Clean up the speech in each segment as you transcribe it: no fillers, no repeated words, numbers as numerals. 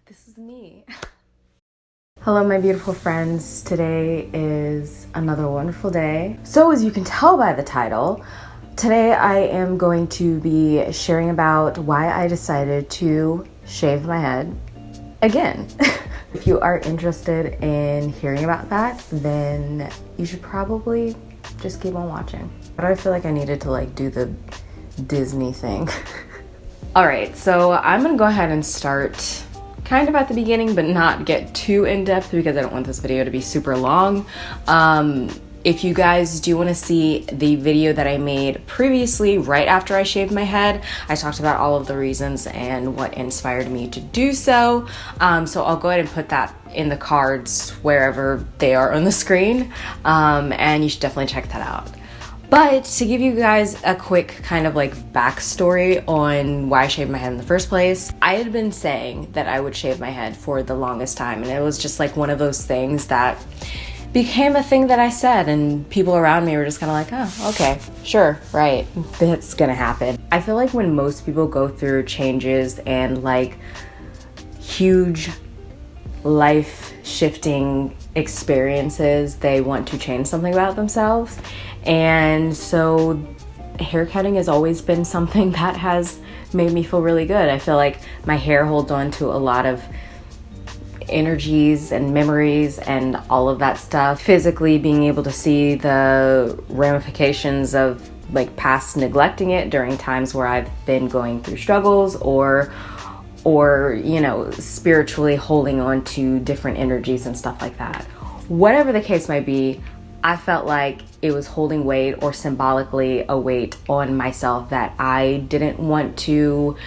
This is me. Hello, my beautiful friends. Today is another wonderful day. So as you can tell by the title, today I am going to be sharing about why I decided to shave my head again. If you are interested in hearing about that, then you should probably just keep on watching. But I feel like I needed to do the Disney thing. All right, so I'm gonna go ahead and start kind of at the beginning, but not get too in-depth because I don't want this video to be super long. If you guys do want to see the video that I made previously, right after I shaved my head, I talked about all of the reasons and what inspired me to do so. So I'll go ahead and put that in the cards wherever they are on the screen, and you should definitely check that out. But to give you guys a quick kind of backstory on why I shaved my head in the first place, I had been saying that I would shave my head for the longest time, and it was just one of those things that became a thing that I said, and people around me were just kind of oh, okay, sure, right, that's gonna happen. I feel like when most people go through changes and huge life shifting experiences, they want to change something about themselves. And so haircutting has always been something that has made me feel really good. I feel like my hair holds on to a lot of energies and memories and all of that stuff. Physically being able to see the ramifications of past neglecting it during times where I've been going through struggles, or spiritually holding on to different energies and stuff like that. Whatever the case might be, I felt like it was holding weight, or symbolically a weight on myself that I didn't want to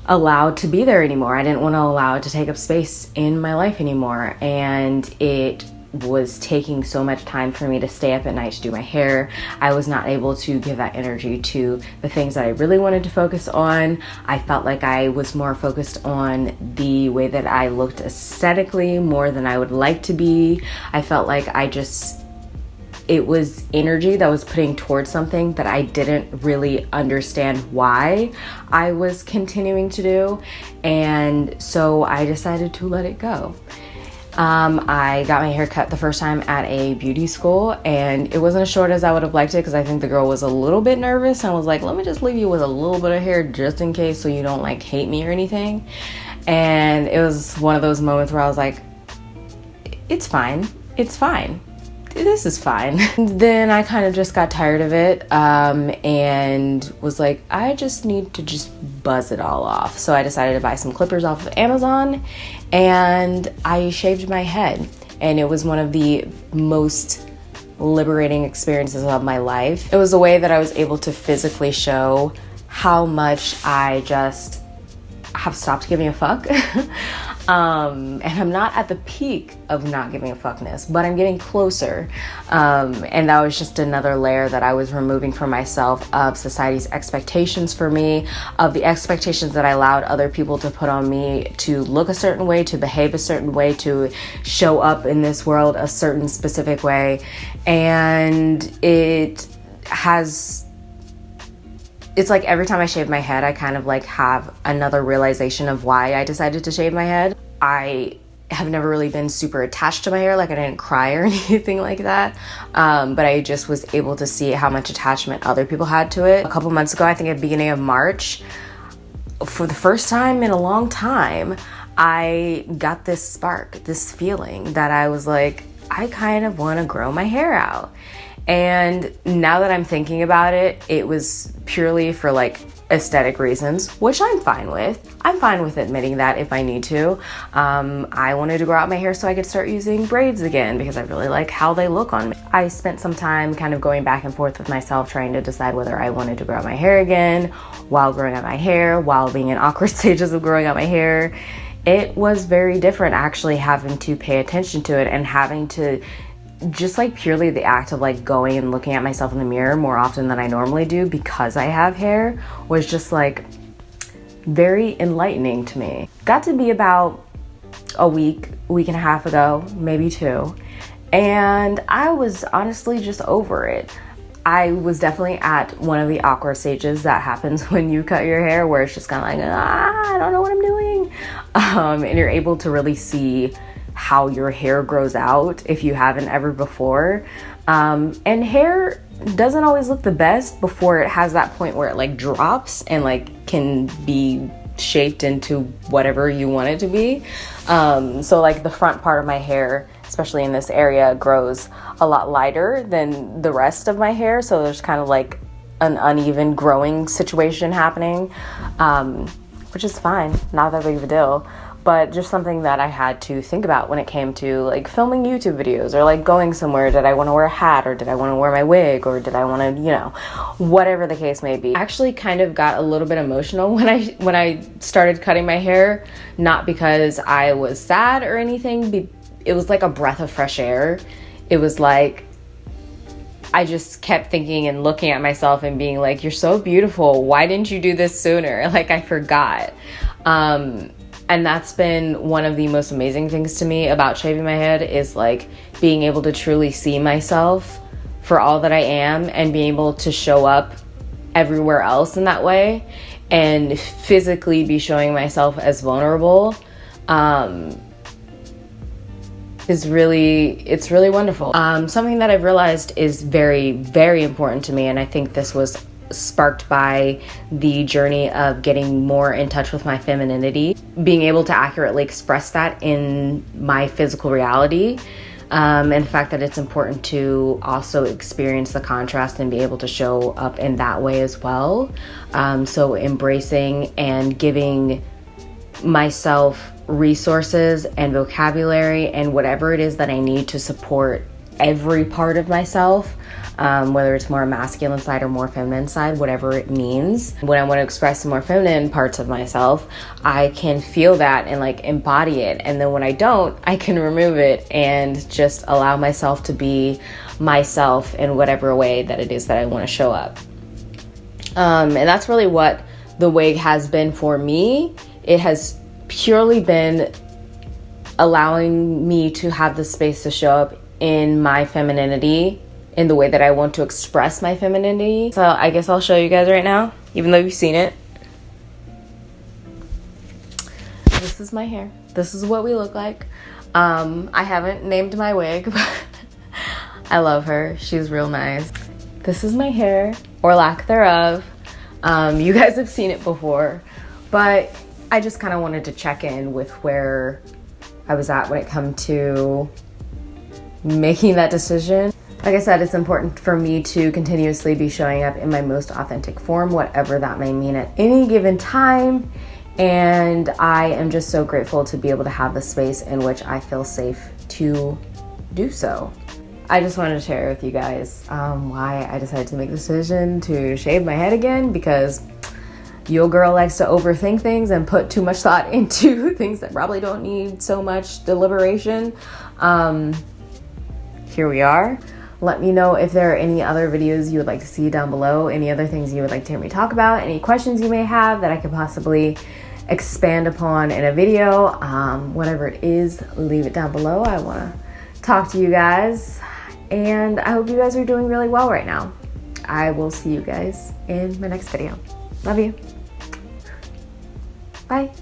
allow to be there anymore. I didn't want to allow it to take up space in my life anymore. And it was taking so much time for me to stay up at night to do my hair. I was not able to give that energy to the things that I really wanted to focus on. I felt like I was more focused on the way that I looked aesthetically more than I would like to be. I felt like it was energy that was putting towards something that I didn't really understand why I was continuing to do. And so I decided to let it go. I got my hair cut the first time at a beauty school, and it wasn't as short as I would have liked it because I think the girl was a little bit nervous and was like, let me just leave you with a little bit of hair just in case so you don't hate me or anything. And it was one of those moments where I was like, it's fine. This is fine. And then I kind of just got tired of it, and was like, I just need to just buzz it all off. So I decided to buy some clippers off of Amazon, and I shaved my head. And it was one of the most liberating experiences of my life. It was a way that I was able to physically show how much I just have stopped giving a fuck. And I'm not at the peak of not giving a fuckness, but I'm getting closer. And that was just another layer that I was removing from myself of society's expectations for me, of the expectations that I allowed other people to put on me to look a certain way, to behave a certain way, to show up in this world a certain specific way. And it's every time I shave my head, I kind of have another realization of why I decided to shave my head. I have never really been super attached to my hair. I didn't cry or anything like that. But I just was able to see how much attachment other people had to it. A couple months ago, I think at the beginning of March, for the first time in a long time, I got this spark, this feeling that I was like, I kind of want to grow my hair out. And now that I'm thinking about it, it was purely for aesthetic reasons, which I'm fine with. I'm fine with admitting that if I need to. I wanted to grow out my hair so I could start using braids again because I really like how they look on me. I spent some time kind of going back and forth with myself trying to decide whether I wanted to grow out my hair again while growing out my hair, while being in awkward stages of growing out my hair. It was very different actually having to pay attention to it and having to just purely the act of going and looking at myself in the mirror more often than I normally do because I have hair was just very enlightening to me. Got to be about a week and a half ago, maybe 2, and I was honestly just over it. I was definitely at one of the awkward stages that happens when you cut your hair, where it's just kind of I don't know what I'm doing. and you're able to really see how your hair grows out if you haven't ever before. And hair doesn't always look the best before it has that point where it like drops and like can be shaped into whatever you want it to be. So like the front part of my hair, especially in this area, grows a lot lighter than the rest of my hair. So there's kind of like an uneven growing situation happening, which is fine, not that big of a deal. But just something that I had to think about when it came to like filming YouTube videos or like going somewhere. Did I want to wear a hat, or did I want to wear my wig, or did I want to, you know, whatever the case may be. I actually kind of got a little bit emotional when I started cutting my hair, not because I was sad or anything. It was like a breath of fresh air. It was like, I just kept thinking and looking at myself and being like, you're so beautiful. Why didn't you do this sooner? Like I forgot. And that's been one of the most amazing things to me about shaving my head, is like being able to truly see myself for all that I am and being able to show up everywhere else in that way and physically be showing myself as vulnerable. It's really wonderful. Something that I've realized is very, very important to me, and I think this was sparked by the journey of getting more in touch with my femininity, being able to accurately express that in my physical reality, and the fact that it's important to also experience the contrast and be able to show up in that way as well. So embracing and giving myself resources and vocabulary and whatever it is that I need to support every part of myself, whether it's more masculine side or more feminine side, whatever it means. When I want to express the more feminine parts of myself, I can feel that and like embody it. And then when I don't, I can remove it and just allow myself to be myself in whatever way that it is that I want to show up. And that's really what the wig has been for me. It has purely been allowing me to have the space to show up in my femininity, in the way that I want to express my femininity. So I guess I'll show you guys right now, even though you've seen it. This is my hair. This is what we look like. I haven't named my wig, but I love her. She's real nice. This is my hair, or lack thereof. You guys have seen it before, but I just kind of wanted to check in with where I was at when it come to making that decision. Like I said, it's important for me to continuously be showing up in my most authentic form, whatever that may mean at any given time. And I am just so grateful to be able to have the space in which I feel safe to do so. I just wanted to share with you guys why I decided to make the decision to shave my head again, because your girl likes to overthink things and put too much thought into things that probably don't need so much deliberation. Here we are. Let me know if there are any other videos you would like to see down below, any other things you would like to hear me talk about, any questions you may have that I could possibly expand upon in a video. Whatever it is, leave it down below. I want to talk to you guys, and I hope you guys are doing really well right now. I will see you guys in my next video. Love you. Bye.